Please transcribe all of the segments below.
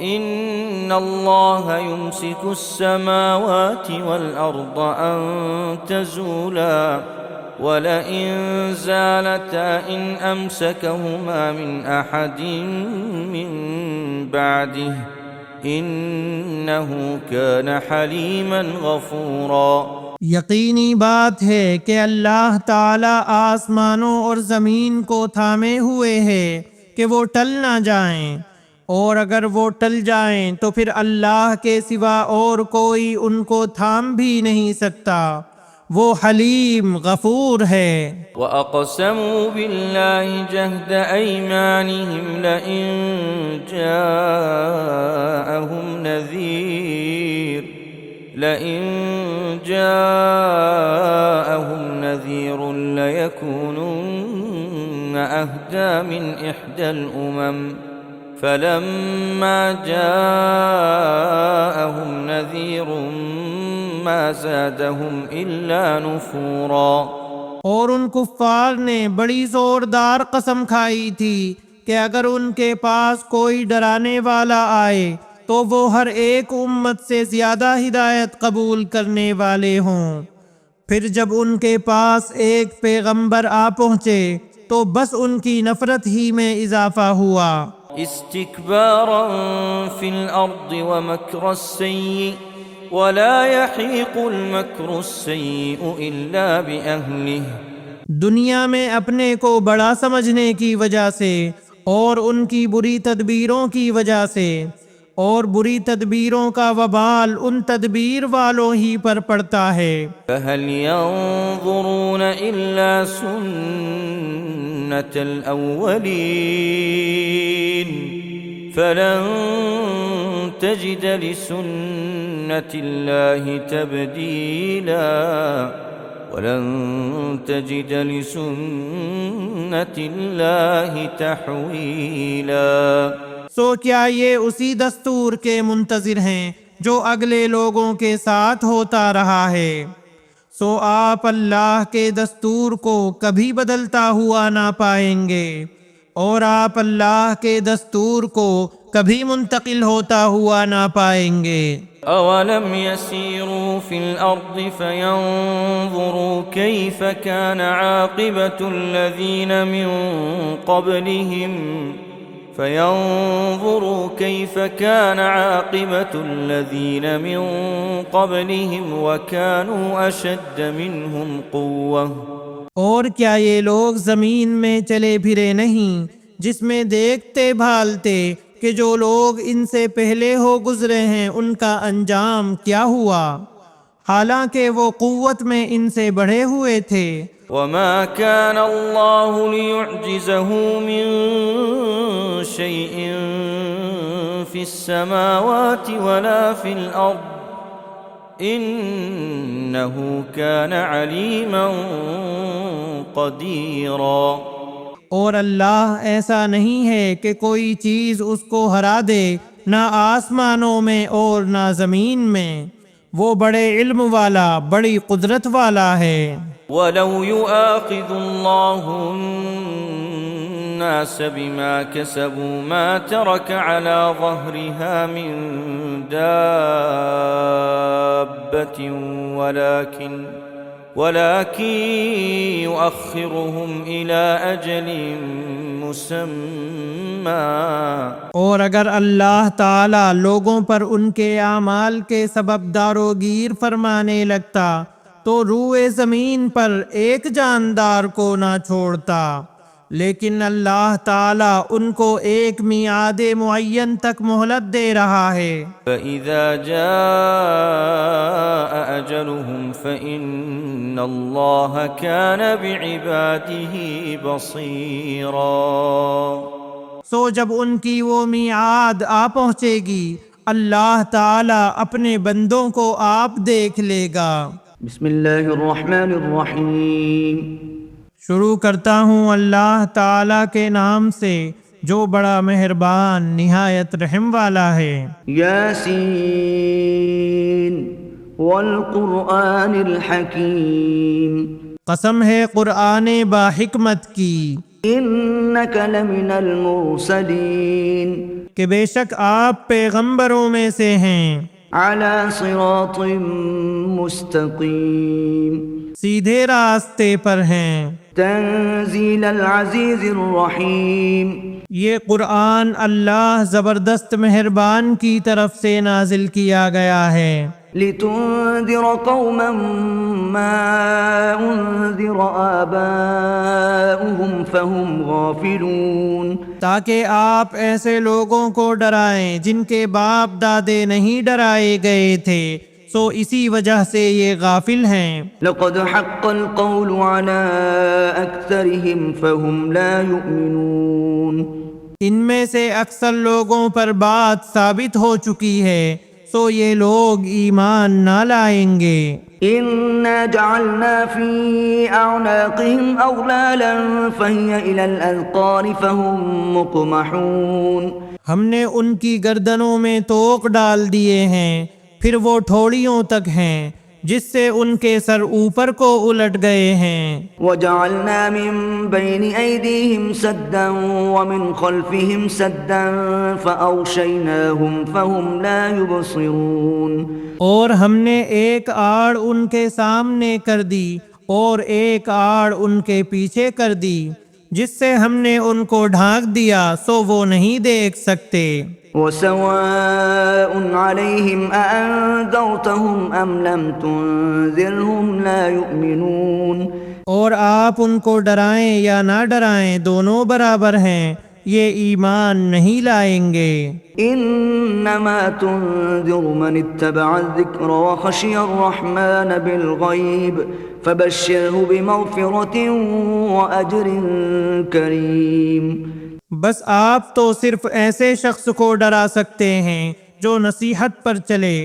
إن الله يمسك السماوات والأرض أن تزولا ولئن زالتا إن أمسكهما من أحد من بعده إنه كان حليما غفورا۔ یقینی بات ہے کہ اللہ تعالی آسمانوں اور زمین کو تھامے ہوئے ہے کہ وہ ٹل نہ جائیں، اور اگر وہ ٹل جائیں تو پھر اللہ کے سوا اور کوئی ان کو تھام بھی نہیں سکتا، وہ حلیم غفور ہے۔ وَأَقْسَمُوا بِاللَّهِ جَهْدَ أَيْمَانِهِمْ لَئِن جَاءَهُمْ نَذِيرٌ لَيَكُونُنَّ أَهْدَىٰ مِنْ إِحْدَى الْأُمَمِ فَلَمَّا جَاءَهُمْ نَذِيرٌ مَا زَادَهُمْ إِلَّا نُفُورًا۔ اور ان کفار نے بڑی زوردار قسم کھائی تھی کہ اگر ان کے پاس کوئی ڈرانے والا آئے تو وہ ہر ایک امت سے زیادہ ہدایت قبول کرنے والے ہوں، پھر جب ان کے پاس ایک پیغمبر آ پہنچے تو بس ان کی نفرت ہی میں اضافہ ہوا۔ استکبارا فی الارض ومکر السیئ ولا يحیق المکر السیئ الا بأہلہ۔ دنیا میں اپنے کو بڑا سمجھنے کی وجہ سے اور ان کی بری تدبیروں کی وجہ سے، اور بری تدبیروں کا وبال ان تدبیر والوں ہی پر پڑتا ہے۔ فَهَلْ يَنظُرُونَ إِلَّا سُنَّةَ الْأَوَّلِينَ فَلَن تَجِدَ لِسُنَّةِ اللَّهِ تَبْدِيلًا وَلَن تَجِدَ لِسُنَّةِ اللَّهِ تَحْوِيلًا۔ سو کیا یہ اسی دستور کے منتظر ہیں جو اگلے لوگوں کے ساتھ ہوتا رہا ہے؟ سو آپ اللہ کے دستور کو کبھی بدلتا ہوا نہ پائیں گے، اور آپ اللہ کے دستور کو کبھی منتقل ہوتا ہوا نہ پائیں گے۔ اولم يسيروا في الارض فينظروا كيف كان عاقبة الذين من قبلهم وكانوا أشد منهم قوة۔ اور کیا یہ لوگ زمین میں چلے پھرے نہیں جس میں دیکھتے بھالتے کہ جو لوگ ان سے پہلے ہو گزرے ہیں ان کا انجام کیا ہوا، حالانکہ وہ قوت میں ان سے بڑھے ہوئے تھے۔ وما كان الله ليعجزه من شيء في السماوات ولا في الأرض إنه كان عليما قديرا۔ اور اللہ ایسا نہیں ہے کہ کوئی چیز اس کو ہرا دے، نہ آسمانوں میں اور نہ زمین میں، وہ بڑے علم والا، بڑی قدرت والا ہے۔ وَلَوْ يُؤَاخِذُ اللَّهُ النَّاسَ بِمَا كَسَبُوا مَا تَرَكَ عَلَى ظَهْرِهَا مِن دَابَّةٍ وَلَكِنْ يُؤَخِّرُهُمْ إِلَى أَجَلٍ مُّسَمًّى۔ اور اگر اللہ تعالی لوگوں پر ان کے اعمال کے سبب داروگیر فرمانے لگتا تو روئے زمین پر ایک جاندار کو نہ چھوڑتا، لیکن اللہ تعالی ان کو ایک میعاد معین تک مہلت دے رہا ہے۔ فَإِذَا جَاءَ أَجَلُهُمْ فَإِنَّ اللَّهَ كَانَ بِعِبَادِهِ بَصِيرًا۔ سو جب ان کی وہ میعاد آ پہنچے گی، اللہ تعالی اپنے بندوں کو آپ دیکھ لے گا۔ بسم اللہ الرحمن الرحیم۔ شروع کرتا ہوں اللہ تعالی کے نام سے جو بڑا مہربان نہایت رحم والا ہے۔ یاسین والقرآن الحکیم۔ قسم ہے قرآن با حکمت کی إنك لمن المرسلين کہ بے شک آپ پیغمبروں میں سے ہیں، على صراط مستقيم سیدھے راستے پر ہیں۔ تنزيل العزيز الرحيم یہ قرآن اللہ زبردست مہربان کی طرف سے نازل کیا گیا ہے، لتنذر قوما ما أنذر آباؤهم فهم غافلون تاکہ آپ ایسے لوگوں کو ڈرائیں جن کے باپ دادے نہیں ڈرائے گئے تھے، سو اسی وجہ سے یہ غافل ہیں۔ لقد حق القول على أكثرهم فهم لا يؤمنون ان میں سے اکثر لوگوں پر بات ثابت ہو چکی ہے، سو یہ لوگ ایمان نہ لائیں گے۔ إنا جعلنا في أعناقهم أغلالا فهي إلى الأذقان فهم مقمحون ہم نے ان کی گردنوں میں توق ڈال دیے ہیں، پھر وہ ٹھوڑیوں تک ہیں جس سے ان کے سر اوپر کو الٹ گئے ہیں۔ وجعلنا من بين أيديهم سدا ومن خلفهم سدا فأغشيناهم فهم لا يبصرون اور ہم نے ایک آڑ ان کے سامنے کر دی اور ایک آڑ ان کے پیچھے کر دی، جس سے ہم نے ان کو ڈھانک دیا سو وہ نہیں دیکھ سکتے۔ وسواء عليهم أأنذرتهم أم لم تنذرهم لا يؤمنون اور آپ ان کو ڈرائیں یا نہ ڈرائیں دونوں برابر ہیں، یہ ایمان نہیں لائیں گے۔ إنما تنذر من اتبع الذكر وخشي الرحمن بالغيب فبشره بمغفرة وأجر كريم بس آپ تو صرف ایسے شخص کو ڈرا سکتے ہیں جو نصیحت پر چلے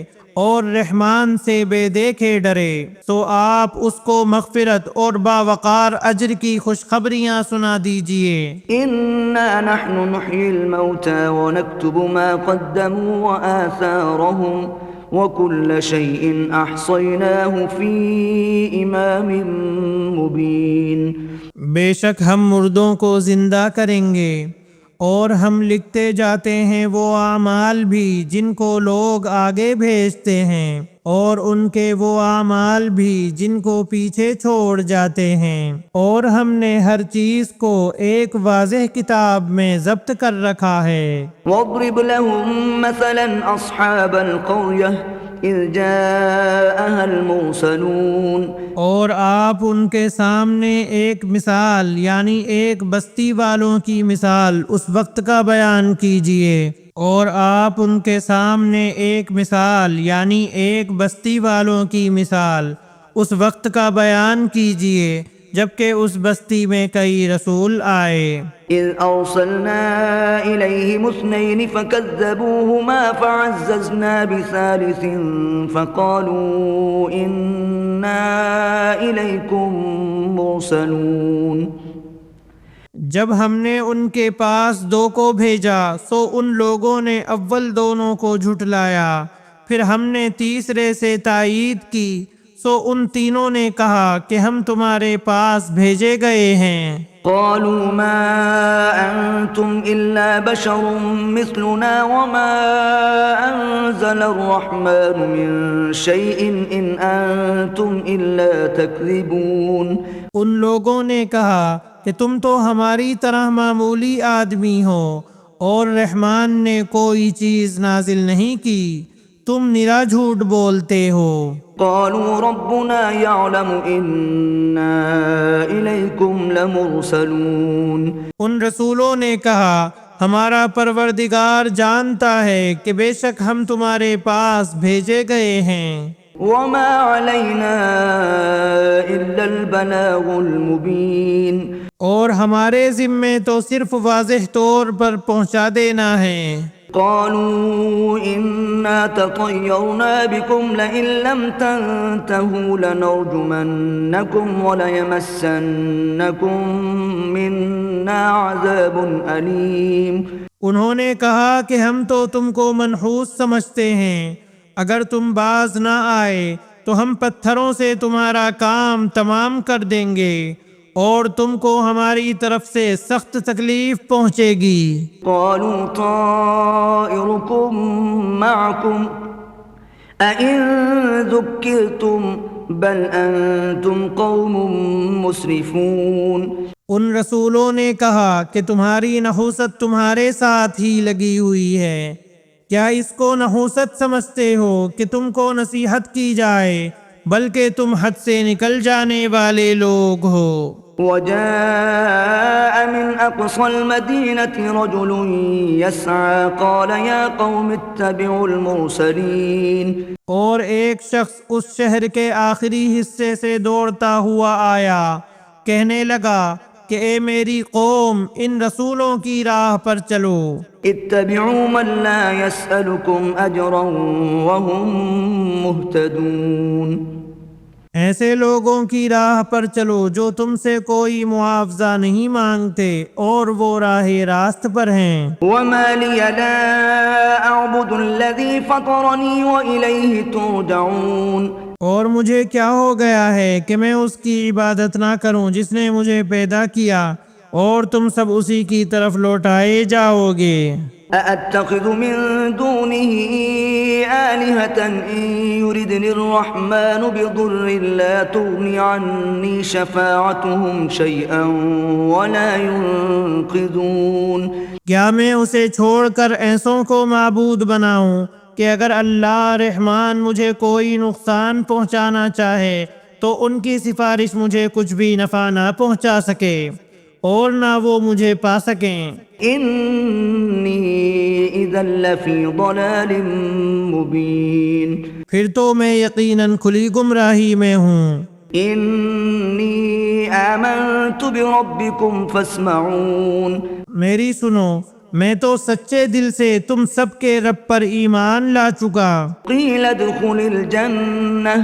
اور رحمان سے بے دیکھے ڈرے، تو آپ اس کو مغفرت اور باوقار اجر کی خوشخبریاں سنا دیجئے۔ إنا نحن نحيي الموتى ونكتب ما قدموا وآثارهم وكل شيء أحصيناه في إمام مبين بے شک ہم مردوں کو زندہ کریں گے اور ہم لکھتے جاتے ہیں وہ اعمال بھی جن کو لوگ آگے بھیجتے ہیں، اور ان کے وہ اعمال بھی جن کو پیچھے چھوڑ جاتے ہیں، اور ہم نے ہر چیز کو ایک واضح کتاب میں ضبط کر رکھا ہے۔ واضرب لهم مثلا أصحاب القرية إذ جاءها المرسلون اور آپ ان کے سامنے ایک مثال یعنی ایک بستی والوں کی مثال اس وقت کا بیان کیجئے، اور آپ ان کے سامنے ایک مثال یعنی ایک بستی والوں کی مثال اس وقت کا بیان کیجئے جبکہ اس بستی میں کئی رسول آئے۔ إذ أرسلنا إليهم 2 فكذبوهما فعززنا بثالث فقالوا إنا إليكم مرسلون جب ہم نے ان کے پاس 2 کو بھیجا سو ان لوگوں نے اول دونوں کو جھٹلایا، پھر ہم نے تیسرے سے تائید کی، سو ان تینوں نے کہا کہ ہم تمہارے پاس بھیجے گئے ہیں۔ قالوا ما أنتم إلا بشر مثلنا وما أنزل الرحمن من شيء إن أنتم إلا تكذبون ان لوگوں نے کہا کہ تم تو ہماری طرح معمولی آدمی ہو اور رحمان نے کوئی چیز نازل نہیں کی، تم نرا جھوٹ بولتے ہو۔ قالوا ربنا يعلم إنا إليكم لمرسلون ان رسولوں نے کہا ہمارا پروردگار جانتا ہے کہ بے شک ہم تمہارے پاس بھیجے گئے ہیں، وما علينا إلا البلاغ المبين اور ہمارے ذمے تو صرف واضح طور پر پہنچا دینا ہے۔ قالوا إنا تطيرنا بكم لئن لم تنتهوا لنرجمنكم وليمسنكم منا عذاب أليم انہوں نے کہا کہ ہم تو تم کو منحوس سمجھتے ہیں، اگر تم باز نہ آئے تو ہم پتھروں سے تمہارا کام تمام کر دیں گے اور تم کو ہماری طرف سے سخت تکلیف پہنچے گی۔ قالوا طائركم معكم أئن ذكرتم بل أنتم قوم مسرفون۔ ان رسولوں نے کہا کہ تمہاری نحوست تمہارے ساتھ ہی لگی ہوئی ہے، کیا اس کو نحوست سمجھتے ہو کہ تم کو نصیحت کی جائے، بلکہ تم حد سے نکل جانے والے لوگ ہو۔ وجاء من أقصى المدينة رجل يسعى قال يا قوم اتبعوا المرسلين۔ اور ایک شخص اس شہر کے آخری حصے سے دوڑتا ہوا آیا، کہنے لگا کہ اے میری قوم، ان رسولوں کی راہ پر چلو۔ اتبعوا من لا يسألكم أجرا وهم مهتدون۔ ایسے لوگوں کی راہ پر چلو جو تم سے کوئی معاوضہ نہیں مانگتے اور وہ راہ راست پر ہیں۔ وما لي لا أعبد الذي فطرني وإليه ترجعون۔ اور مجھے کیا ہو گیا ہے کہ میں اس کی عبادت نہ کروں جس نے مجھے پیدا کیا، اور تم سب اسی کی طرف لوٹائے جاؤ گے۔ أأتخذ من دونه آلهة إن يردني الرحمن بضر لا تغني عني شفاعتهم شيئا ولا ينقذون۔ کیا میں اسے چھوڑ کر ایسوں کو معبود بناؤں کہ اگر اللہ رحمان مجھے کوئی نقصان پہنچانا چاہے تو ان کی سفارش مجھے کچھ بھی نفع نہ پہنچا سکے اور نہ وہ مجھے پا سکیں۔ إني إذا لفي ضلال مبين۔ پھر تو میں یقیناً کھلی گمراہی میں ہوں۔ إني آمنت بربكم فاسمعون۔ میری سنو، میں تو سچے دل سے تم سب کے رب پر ایمان لا چکا۔ قيل ادخل الجنة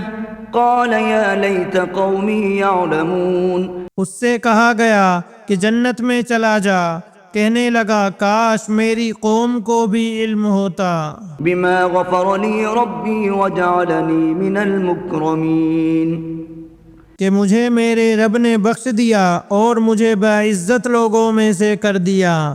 قال يا ليت قومي يعلمون۔ اس سے کہا گیا کہ جنت میں چلا جا، کہنے لگا کاش میری قوم کو بھی علم ہوتا۔ بما غفر لي ربي وجعلني من المكرمين۔ کہ مجھے میرے رب نے بخش دیا اور مجھے باعزت لوگوں میں سے کر دیا۔